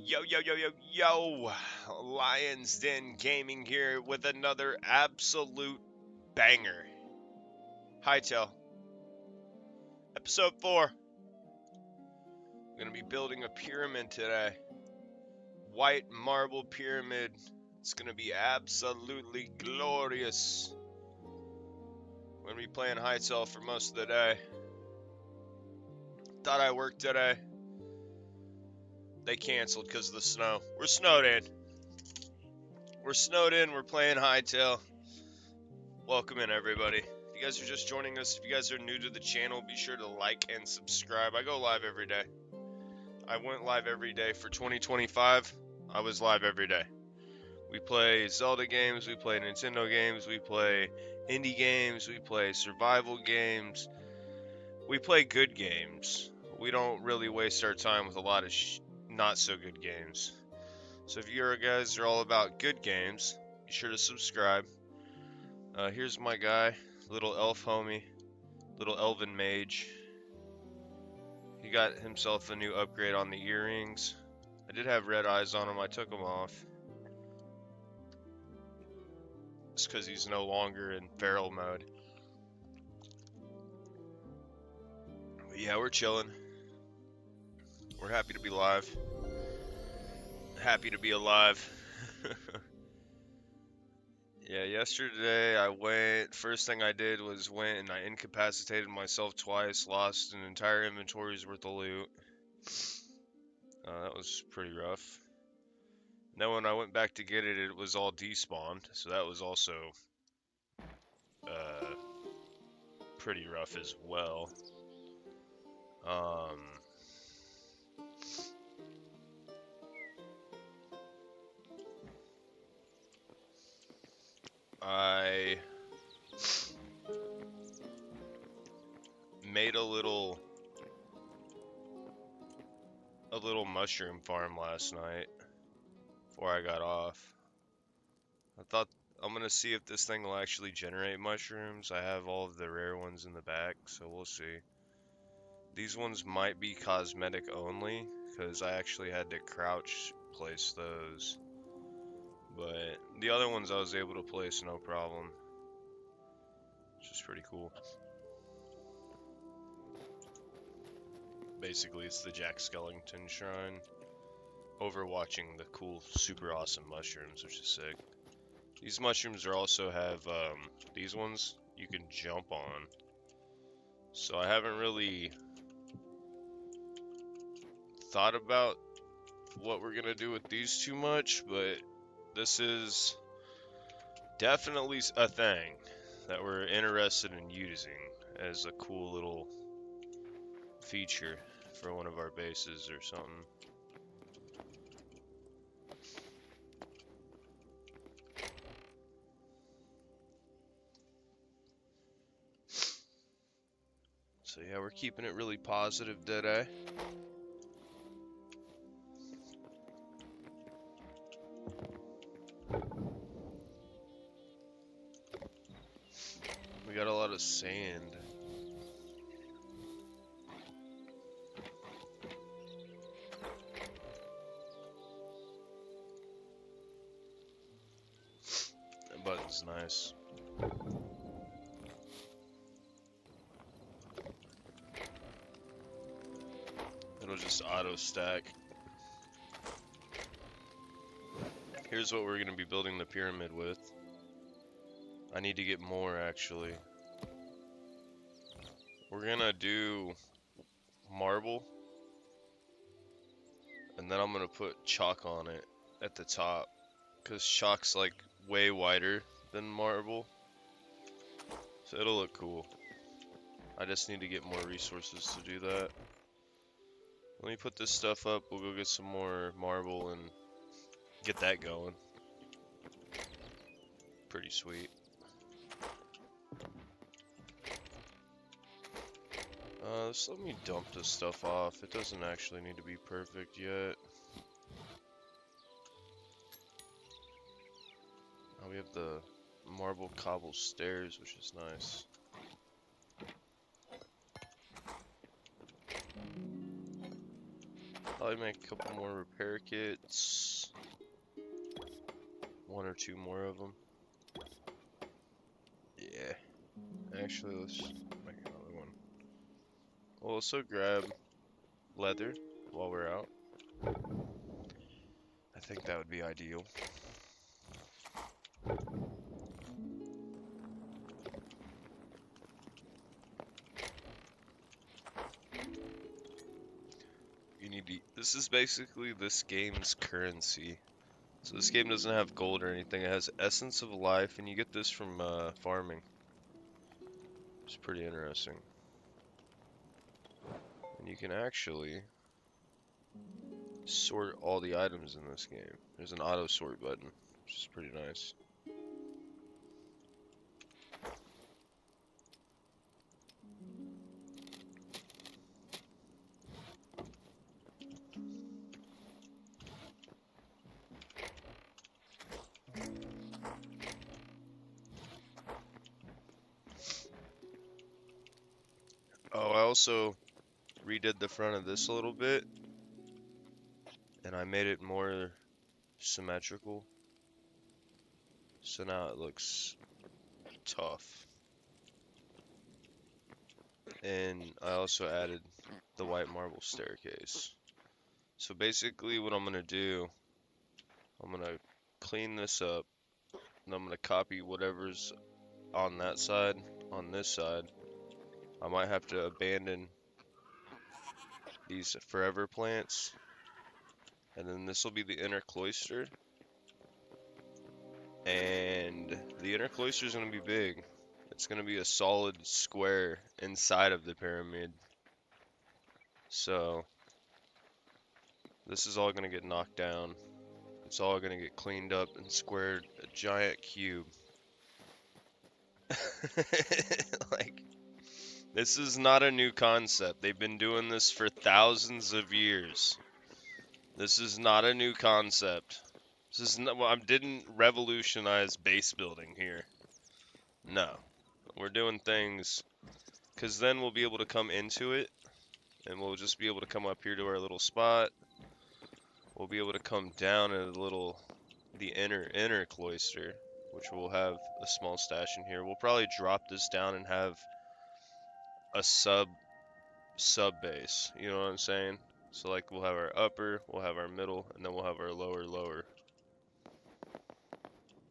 Yo, yo, yo, yo, yo! Lions Den Gaming here with another absolute banger. Hytale, episode 4. I'm gonna be building a pyramid today. White marble pyramid. It's gonna be absolutely glorious. We're gonna be playing Hytale for most of the day. Thought I worked today. They canceled because of the snow. We're snowed in. We're playing Hytale. Welcome in, everybody. If you guys are just joining us, if you guys are new to the channel, be sure to like and subscribe. I go live every day. I went live every day for 2025. I was live every day. We play Zelda games, we play Nintendo games, we play indie games, we play survival games. We play good games. We don't really waste our time with a lot of not so good games. So if you guys are all about good games, be sure to subscribe. Here's my guy, little elf homie, little elven mage. He got himself a new upgrade on the earrings. I did have red eyes on him, I took them off. It's because he's no longer in feral mode. But yeah, we're chilling. We're happy to be live. Happy to be alive. Yeah, yesterday first thing I did was went and I incapacitated myself twice, lost an entire inventory's worth of loot. That was pretty rough. Then when I went back to get it, it was all despawned, so that was also pretty rough as well. I made a little mushroom farm last night before I got off. I thought I'm gonna see if this thing will actually generate mushrooms. I have all of the rare ones in the back, so we'll see. These ones might be cosmetic only, because I actually had to crouch place those. But the other ones I was able to place no problem. Which is pretty cool. Basically, it's the Jack Skellington shrine. Overwatching the cool, super awesome mushrooms, which is sick. These mushrooms also have, these ones you can jump on. So I haven't really thought about what we're gonna do with these too much, but this is definitely a thing that we're interested in using as a cool little feature for one of our bases or something. So yeah, we're keeping it really positive today. We got a lot of sand. That button's nice. It'll just auto stack. Here's what we're going to be building the pyramid with. I need to get more, actually. We're going to do marble. And then I'm going to put chalk on it at the top. Because chalk's like way wider than marble. So it'll look cool. I just need to get more resources to do that. Let me put this stuff up. We'll go get some more marble and get that going. Pretty sweet. Just let me dump this stuff off. It doesn't actually need to be perfect yet. Oh, we have the marble cobble stairs, which is nice. Probably make a couple more repair kits. 1 or 2 more of them. Yeah. Actually, let's make another one. We'll also grab leather while we're out. I think that would be ideal. You need to, this is basically this game's currency. So this game doesn't have gold or anything. It has essence of life, and you get this from farming. It's pretty interesting. And you can actually sort all the items in this game. There's an auto sort button, which is pretty nice. Oh, I also redid the front of this a little bit, and I made it more symmetrical. So now it looks tough. And I also added the white marble staircase. So basically what I'm gonna do, I'm gonna clean this up, and I'm gonna copy whatever's on that side, on this side. I might have to abandon these forever plants, and then this will be the inner cloister. And the inner cloister is gonna be big. It's gonna be a solid square inside of the pyramid. So this is all gonna get knocked down. It's all gonna get cleaned up and squared, a giant cube. Like, this is not a new concept. They've been doing this for thousands of years. This is not a new concept. This is not, well, I didn't revolutionize base building here. No. We're doing things, because then we'll be able to come into it, and we'll just be able to come up here to our little spot. We'll be able to come down at the inner cloister, which will have a small stash in here. We'll probably drop this down and have a sub base, you know what I'm saying? So like we'll have our upper, we'll have our middle, and then we'll have our lower.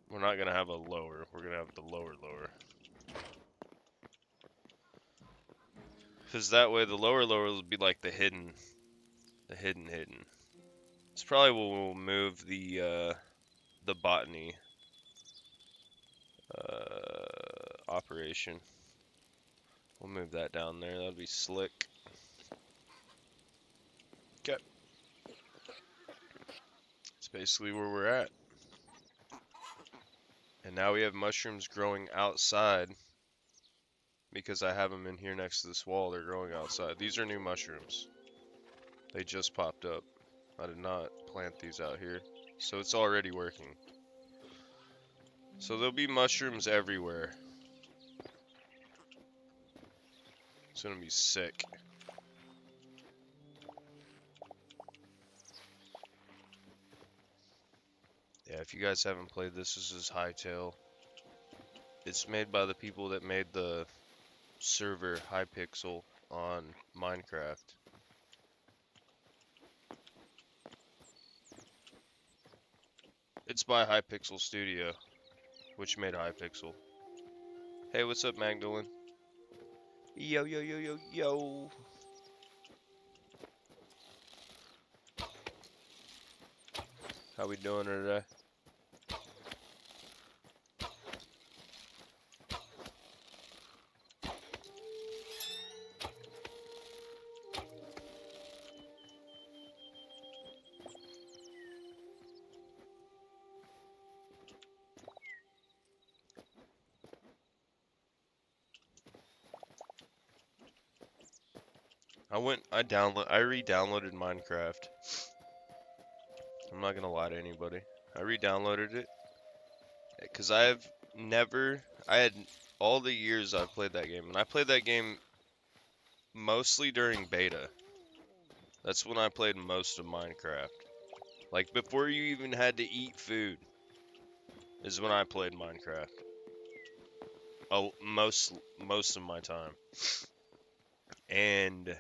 We're not gonna have a lower, we're gonna have the lower. Because that way the lower will be like the hidden. It's probably where we'll move the botany operation. We'll move that down there, that'd be slick. Okay. It's basically where we're at. And now we have mushrooms growing outside because I have them in here next to this wall. They're growing outside. These are new mushrooms. They just popped up. I did not plant these out here. So it's already working. So there'll be mushrooms everywhere. It's gonna be sick. Yeah, if you guys haven't played this is Hytale. It's made by the people that made the server Hypixel on Minecraft. It's by Hypixel Studio, which made Hypixel. Hey, what's up, Magdalene? Yo. How we doing today? I re-downloaded Minecraft. I'm not gonna lie to anybody. I re-downloaded it because I had all the years I've played that game, and I played that game mostly during beta. That's when I played most of Minecraft. Like, before you even had to eat food is when I played Minecraft. Oh, most of my time. And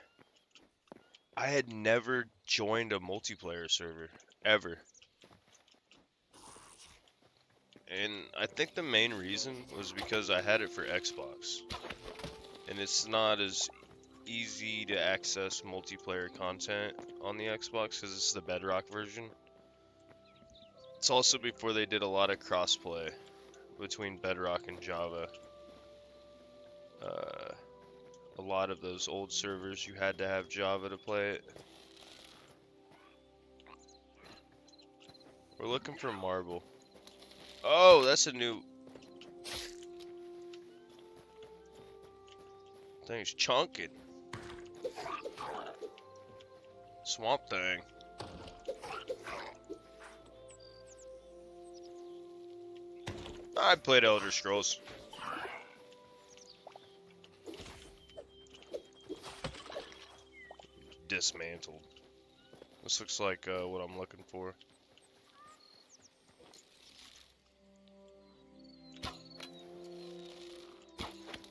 I had never joined a multiplayer server, ever. And I think the main reason was because I had it for Xbox. And it's not as easy to access multiplayer content on the Xbox because it's the Bedrock version. It's also before they did a lot of crossplay between Bedrock and Java. A lot of those old servers, you had to have Java to play it. We're looking for marble. Oh, that's a new... Thing's chunking. Swamp Thing. I played Elder Scrolls. Dismantled. This looks like what I'm looking for.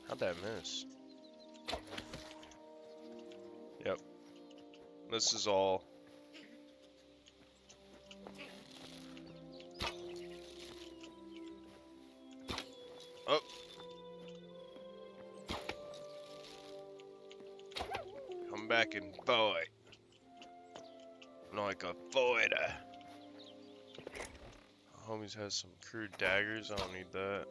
How'd that miss? Yep. This is all. Oh. Come back and fight. Like a fighter. Homies has some crude daggers. I don't need that.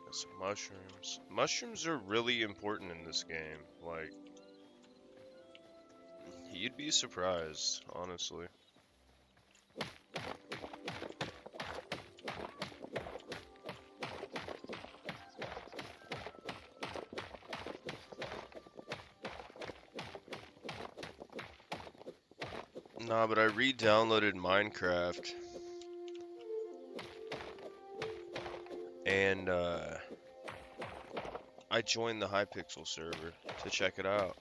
Got some mushrooms. Mushrooms are really important in this game. Like, you'd be surprised, honestly. Nah, but I re-downloaded Minecraft. And, I joined the Hypixel server to check it out.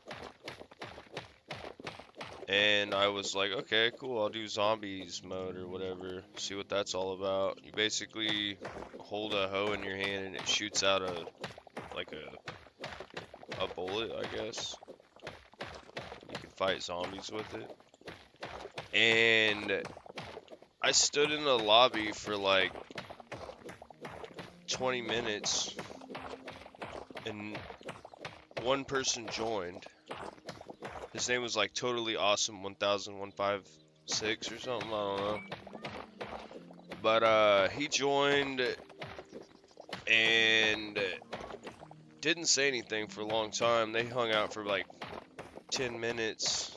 And I was like, okay, cool, I'll do zombies mode or whatever. See what that's all about. You basically hold a hoe in your hand and it shoots out a bullet, I guess. You can fight zombies with it. And I stood in the lobby for like 20 minutes and one person joined. His name was like Totally Awesome 10156 or something, I don't know. But he joined and didn't say anything for a long time. They hung out for like 10 minutes.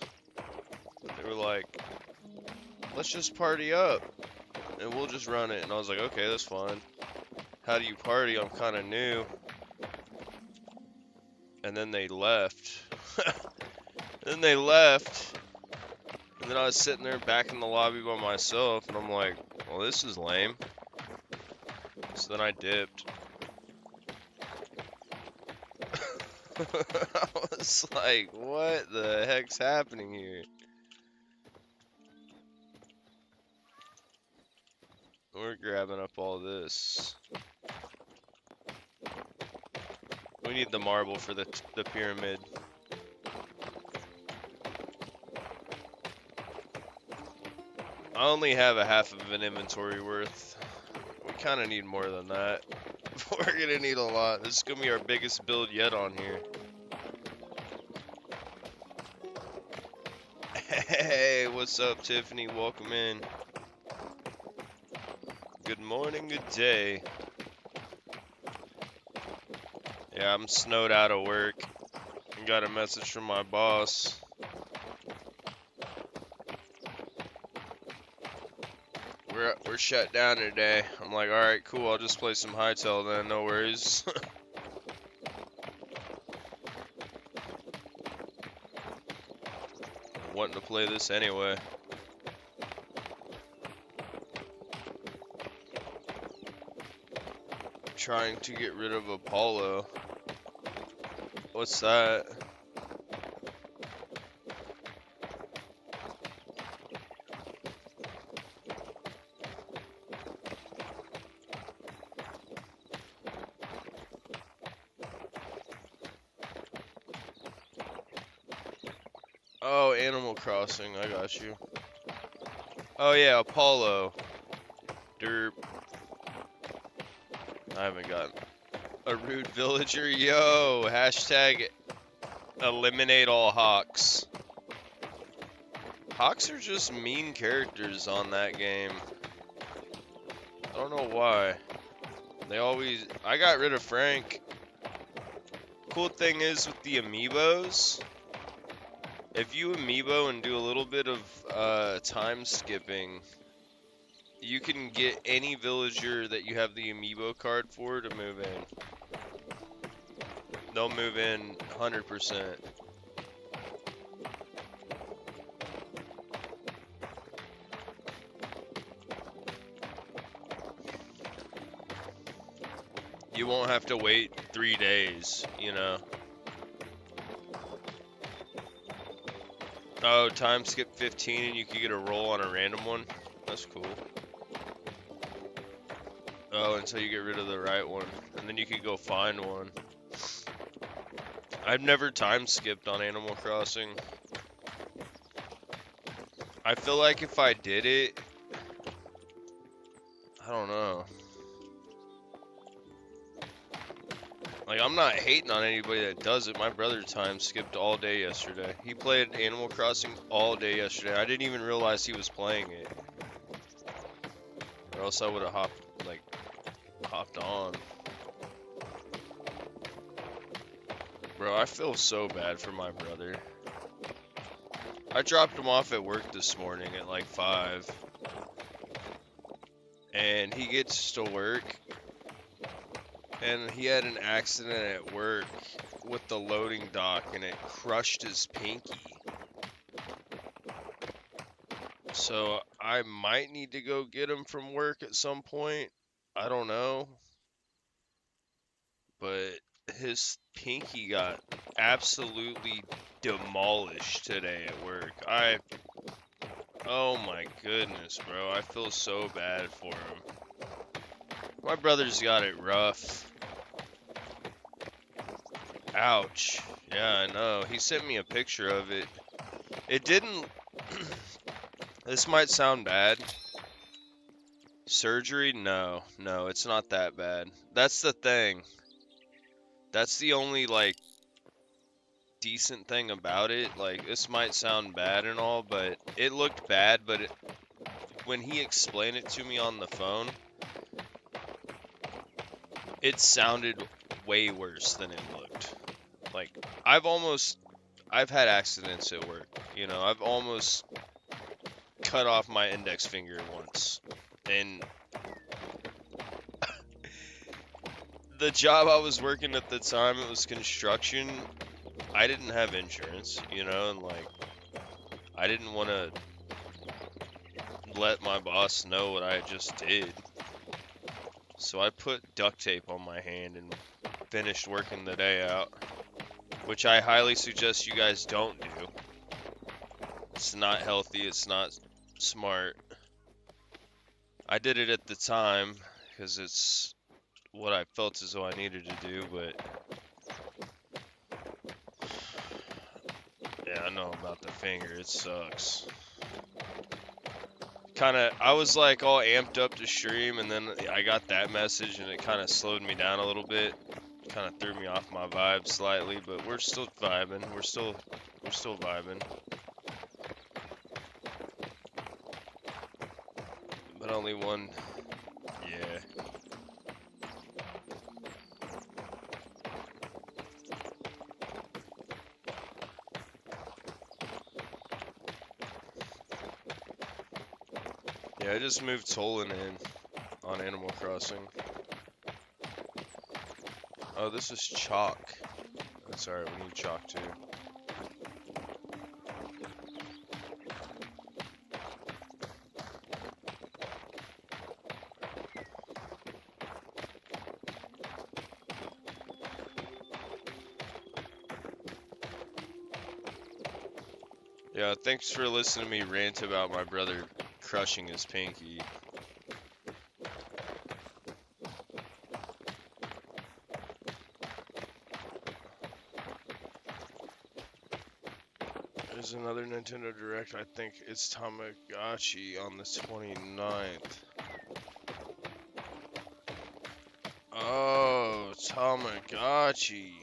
They were like, let's just party up and we'll just run it. And I was like, okay, that's fine. How do you party? I'm kind of new. And then they left. And then I was sitting there back in the lobby by myself, and I'm like, well, this is lame. So then I dipped. I was like, what the heck's happening here? We're grabbing up all this. We need the marble for the pyramid. I only have a half of an inventory worth. We kind of need more than that. We're gonna need a lot. This is gonna be our biggest build yet on here. Hey, what's up, Tiffany? Welcome in. Good morning, good day. Yeah, I'm snowed out of work. I got a message from my boss. We're shut down today. I'm like, alright, cool, I'll just play some Hytale then, no worries. Wanting to play this anyway. Trying to get rid of Apollo. What's that? Oh, Animal Crossing, I got you. Oh yeah, Apollo. Derp. I haven't got a rude villager. Yo, hashtag eliminate all hawks. Hawks are just mean characters on that game. I don't know why. They always... I got rid of Frank. Cool thing is with the amiibos, if you amiibo and do a little bit of time skipping, you can get any villager that you have the amiibo card for to move in. They'll move in 100%. You won't have to wait 3 days, you know. Oh, time skip 15 and you can get a roll on a random one. That's cool. Oh, until you get rid of the right one. And then you could go find one. I've never time skipped on Animal Crossing. I feel like if I did it, I don't know. Like, I'm not hating on anybody that does it. My brother time skipped all day yesterday. He played Animal Crossing all day yesterday. I didn't even realize he was playing it. Or else I would have hopped on. Bro, I feel so bad for my brother. I dropped him off at work this morning at like 5. And he gets to work. And he had an accident at work with the loading dock and it crushed his pinky. So I might need to go get him from work at some point. I don't know. But his pinky got absolutely demolished today at work. Oh my goodness, bro. I feel so bad for him. My brother's got it rough. Ouch. Yeah, I know. He sent me a picture of it. It didn't... This might sound bad. Surgery? No. No, it's not that bad. That's the thing. That's the only, like, decent thing about it. Like, this might sound bad and all, but it looked bad, but when he explained it to me on the phone, it sounded way worse than it looked. Like, I've had accidents at work, you know, I've almost cut off my index finger once, and the job I was working at the time, it was construction. I didn't have insurance, you know, and like, I didn't want to let my boss know what I just did. So I put duct tape on my hand and finished working the day out, which I highly suggest you guys don't do. It's not healthy, it's not smart. I did it at the time because it's what I felt as though I needed to do, but yeah, I know about the finger, it sucks. I was like all amped up to stream, and then I got that message and it kind of slowed me down a little bit. Kind of threw me off my vibe slightly, but we're still vibing. We're still vibing. But only one, yeah. Yeah, I just moved Tolan in on Animal Crossing. Oh, this is chalk. That's alright, we need chalk too. Yeah, thanks for listening to me rant about my brother crushing his pinky. There's another Nintendo Direct. I think it's Tamagotchi on the 29th. Oh, Tamagotchi.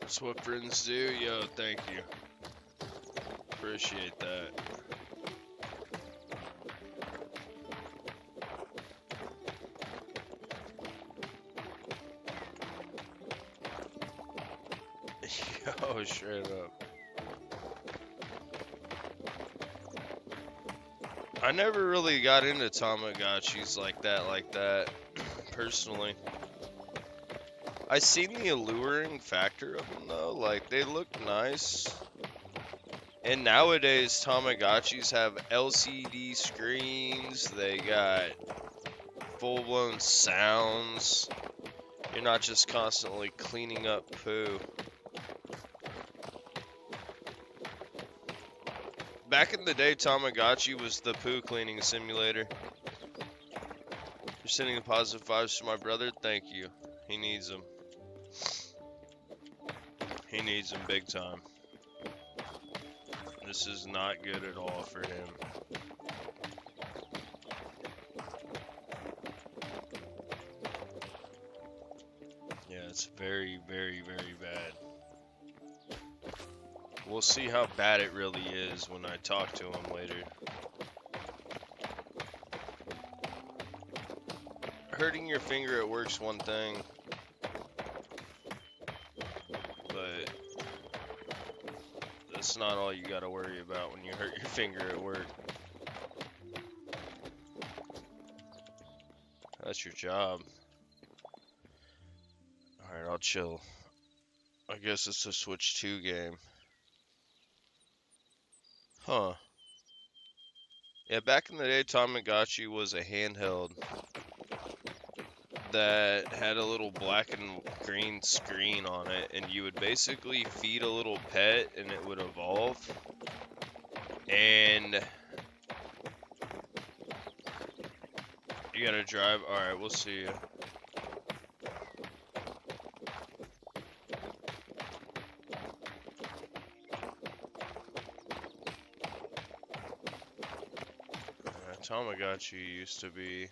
That's what friends do. Yo, thank you. Appreciate that. Yo, straight up. I never really got into Tamagotchis like that, personally. I seen the alluring factor of them though, like they look nice. And nowadays Tamagotchis have LCD screens, they got full-blown sounds. You're not just constantly cleaning up poo. Back in the day, Tamagotchi was the poo cleaning simulator. You're sending positive vibes to my brother? Thank you. He needs them. He needs them big time. This is not good at all for him. Yeah, it's very, very, very bad. We'll see how bad it really is when I talk to him later. Hurting your finger at work's one thing, but that's not all you gotta worry about when you hurt your finger at work. That's your job. Alright, I'll chill. I guess it's a Switch 2 game. Huh. Yeah, back in the day, Tamagotchi was a handheld that had a little black and green screen on it, and you would basically feed a little pet and it would evolve. And you gotta drive. Alright, we'll see you. Tamagotchi used to be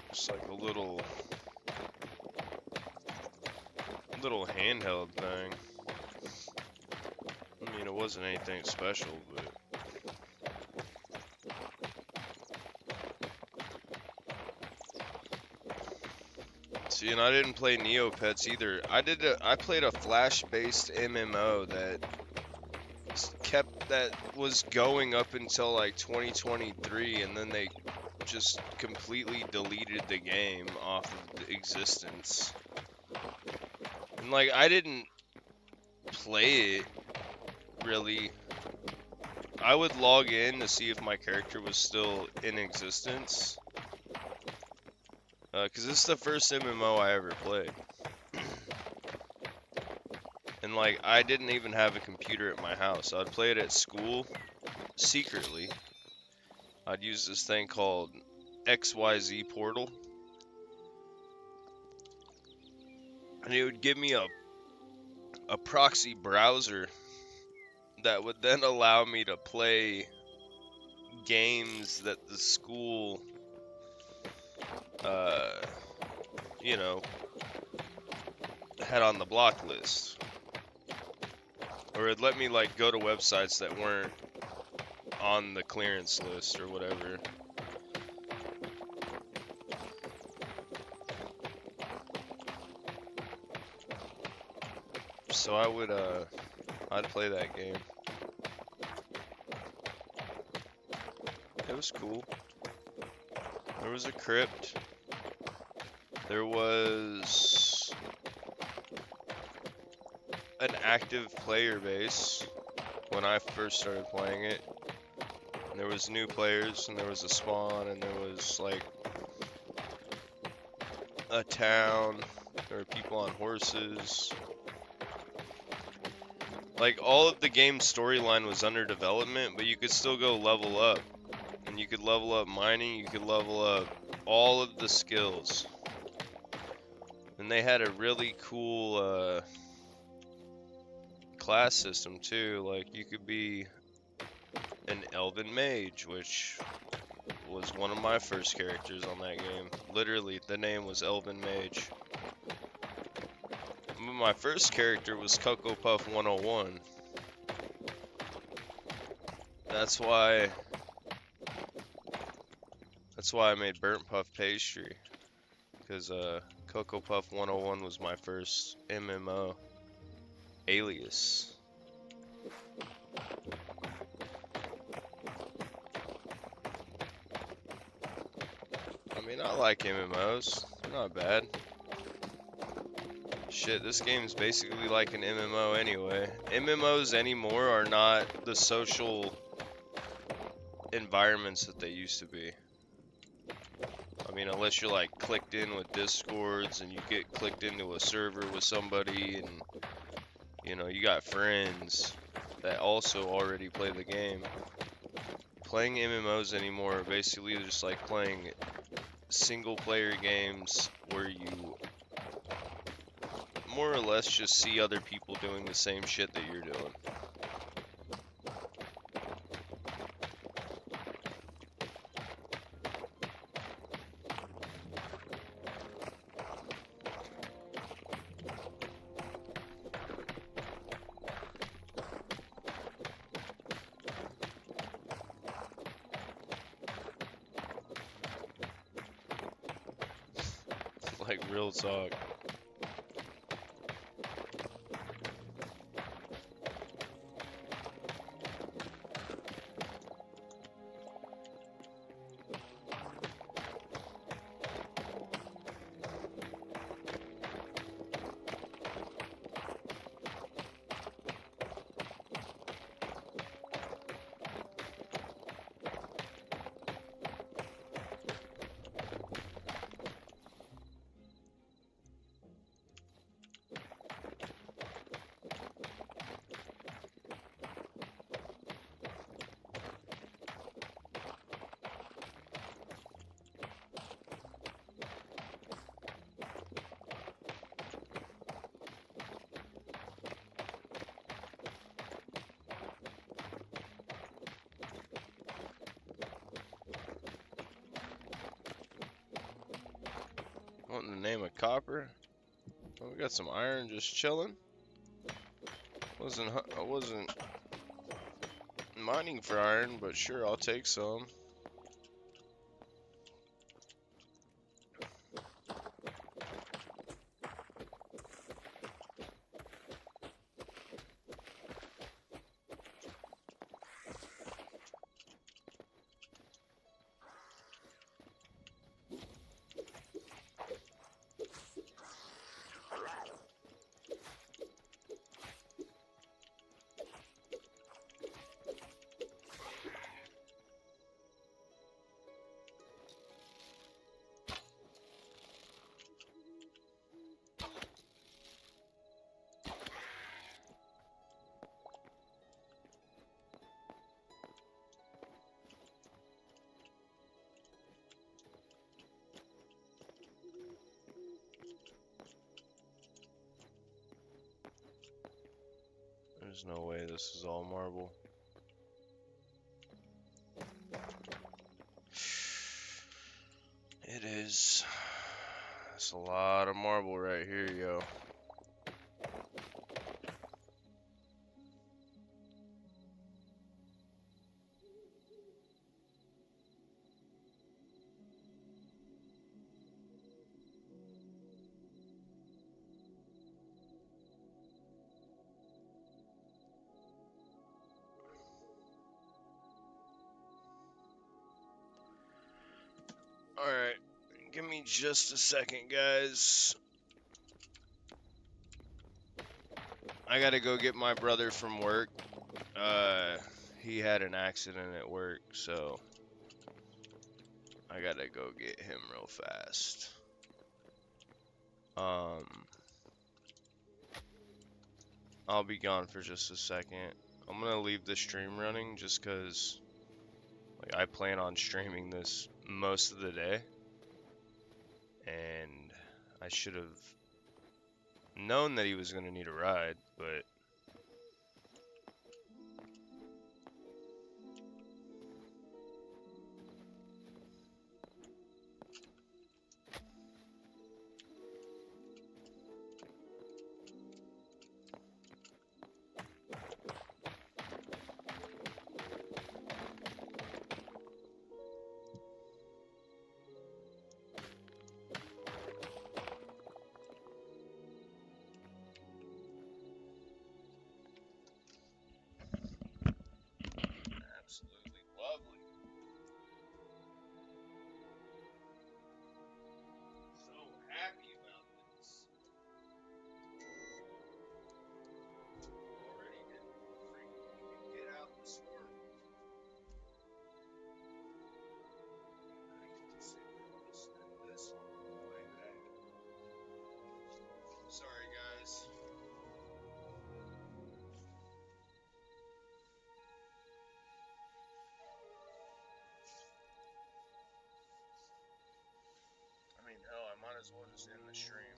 just like a little handheld thing. I mean, it wasn't anything special, but see, and I didn't play Neopets either. I played a Flash-based MMO that was going up until like 2023, and then they just completely deleted the game off of existence. And like, I didn't play it really. I would log in to see if my character was still in existence. Because this is the first MMO I ever played. And like, I didn't even have a computer at my house. I'd play it at school, secretly. I'd use this thing called XYZ Portal. And it would give me a proxy browser that would then allow me to play games that the school, you know, had on the block list. Or it'd let me like go to websites that weren't on the clearance list or whatever. So I'd play that game. It was cool. There was a crypt. There was an active player base when I first started playing it. And there was new players, and there was a spawn, and there was like a town. There were people on horses. Like, all of the game's storyline was under development, but you could still go level up. And you could level up mining, you could level up all of the skills. And they had a really cool class system too. Like, you could be an elven mage, which was one of my first characters on that game. Literally, the name was Elven Mage. My first character was Cocoa Puff 101. That's why I made Burnt Puff Pastry, because Cocoa Puff 101 was my first MMO alias. I mean, I like MMOs. They're not bad. Shit, this game's basically like an MMO anyway. MMOs anymore are not the social environments that they used to be. I mean, unless you're like clicked in with Discords and you get clicked into a server with somebody and, you know, you got friends that also already play the game. Playing MMOs anymore are basically just like playing single player games where you more or less just see other people doing the same shit that you're doing. Like, real talk. What in the name of copper? Oh, we got some iron just chilling. I wasn't mining for iron, but sure, I'll take some. There's no way this is all marble. It is. That's a lot of marble right here, yo. Alright, give me just a second, guys. I gotta go get my brother from work. He had an accident at work, so I gotta go get him real fast. I'll be gone for just a second. I'm gonna leave the stream running just cause like I plan on streaming this most of the day, and I should have known that he was gonna need a ride, but